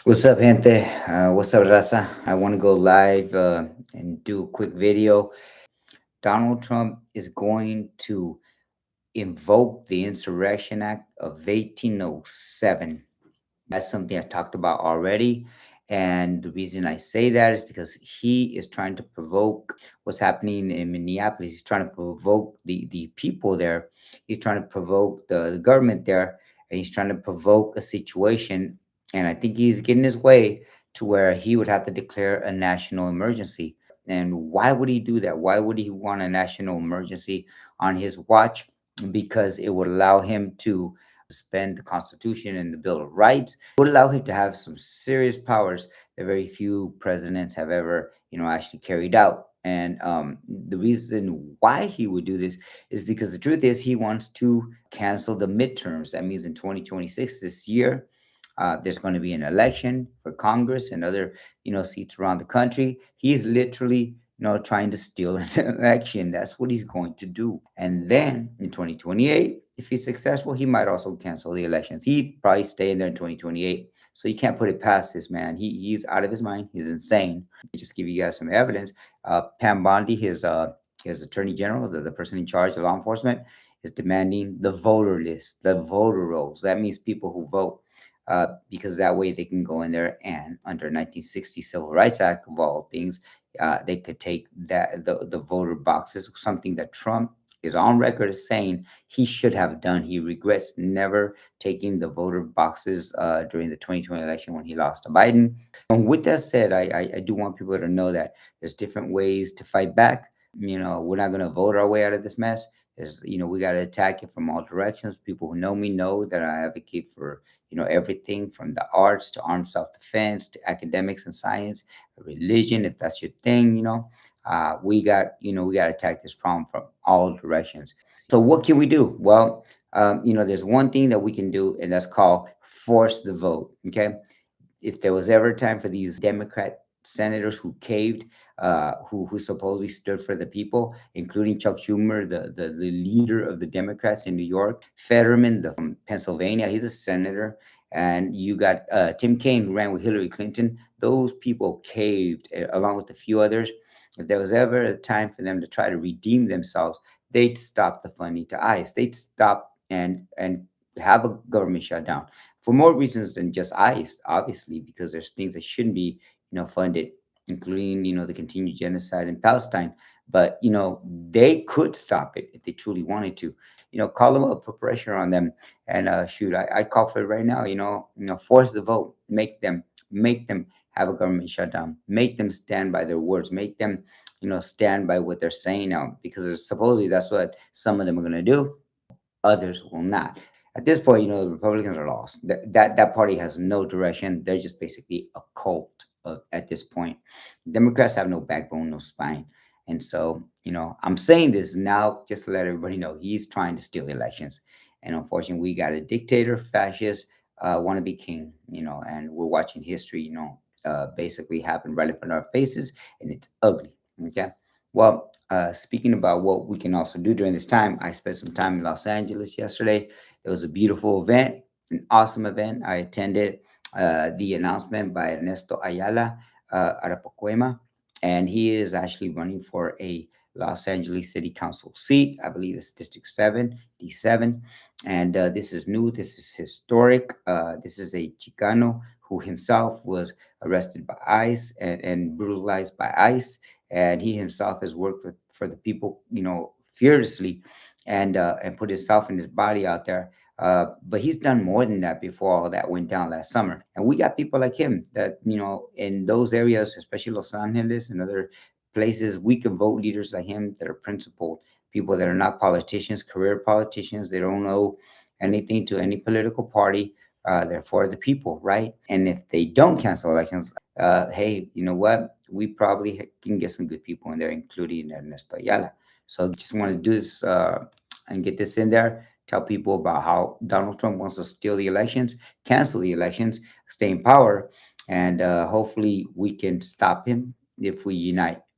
What's up, gente? What's up, Raza? I want to go live and do a quick video. Donald Trump is going to invoke the Insurrection Act of 1807. That's something I talked about already. And the reason I say that is because he is trying to provoke what's happening in Minneapolis. He's trying to provoke the people there. He's trying to provoke the government there. And he's trying to provoke a situation. And I think he's getting his way to where he would have to declare a national emergency. And why would he do that? Why would he want a national emergency on his watch? Because it would allow him to suspend the Constitution and the Bill of Rights. It would allow him to have some serious powers that very few presidents have ever, actually carried out. And the reason why he would do this is because the truth is he wants to cancel the midterms. That means in 2026, this year, there's going to be an election for Congress and other, seats around the country. He's literally, trying to steal an election. That's what he's going to do. And then in 2028, if he's successful, he might also cancel the elections. He'd probably stay in there in 2028. So you can't put it past this man. He's out of his mind. He's insane. Just give you guys some evidence. Pam Bondi, his attorney general, the person in charge of law enforcement, is demanding the voter list, the voter rolls. That means people who vote, because that way they can go in there and under 1960 Civil Rights Act of all things, they could take the voter boxes, something that Trump is on record as saying he should have done. He regrets never taking the voter boxes during the 2020 election when he lost to Biden. And with that said, I do want people to know that there's different ways to fight back. We're not going to vote our way out of this mess. We got to attack it from all directions. People who know me know that I advocate for, everything from the arts to armed self-defense to academics and science, religion, if that's your thing. We got to attack this problem from all directions. So what can we do? Well, there's one thing that we can do, and that's called force the vote. Okay, if there was ever a time for these Democrat senators who caved, who supposedly stood for the people, including Chuck Schumer, the leader of the Democrats in New York, Fetterman, from Pennsylvania, he's a senator, and you got Tim Kaine, who ran with Hillary Clinton. Those people caved, along with a few others. If there was ever a time for them to try to redeem themselves, they'd stop the funding to ICE. They'd stop and have a government shutdown for more reasons than just ICE, obviously, because there's things that shouldn't be, funded, including, the continued genocide in Palestine. But, they could stop it if they truly wanted to. Call them up, put pressure on them, and shoot, I call for it right now. Force the vote, make them have a government shutdown, make them stand by their words, make them, stand by what they're saying now, because supposedly that's what some of them are going to do. Others will not. At this point, the Republicans are lost. That party has no direction. They're just basically a cult at this point. Democrats have no backbone, no spine. And so, I'm saying this now just to let everybody know he's trying to steal elections. And unfortunately, we got a dictator, fascist, wannabe king, and we're watching history, basically happen right in front of our faces, and it's ugly. Okay. Well, speaking about what we can also do during this time, I spent some time in Los Angeles yesterday. It was a beautiful event, an awesome event. I attended the announcement by Ernesto Ayala, Arapacuema, and he is actually running for a Los Angeles City Council seat. I believe it's District 7, D7. And this is new, this is historic. This is a Chicano who himself was arrested by ICE and brutalized by ICE, and he himself has worked for the people, fearlessly, and put himself and his body out there. But he's done more than that before all that went down last summer. And we got people like him that, in those areas, especially Los Angeles and other places, we can vote leaders like him that are principled, people that are not politicians, career politicians. They don't owe anything to any political party. They're for the people, right? And if they don't cancel elections, hey, you know what? We probably can get some good people in there, including Ernesto Ayala. So just want to do this and get this in there. Tell people about how Donald Trump wants to steal the elections, cancel the elections, stay in power, and hopefully we can stop him if we unite.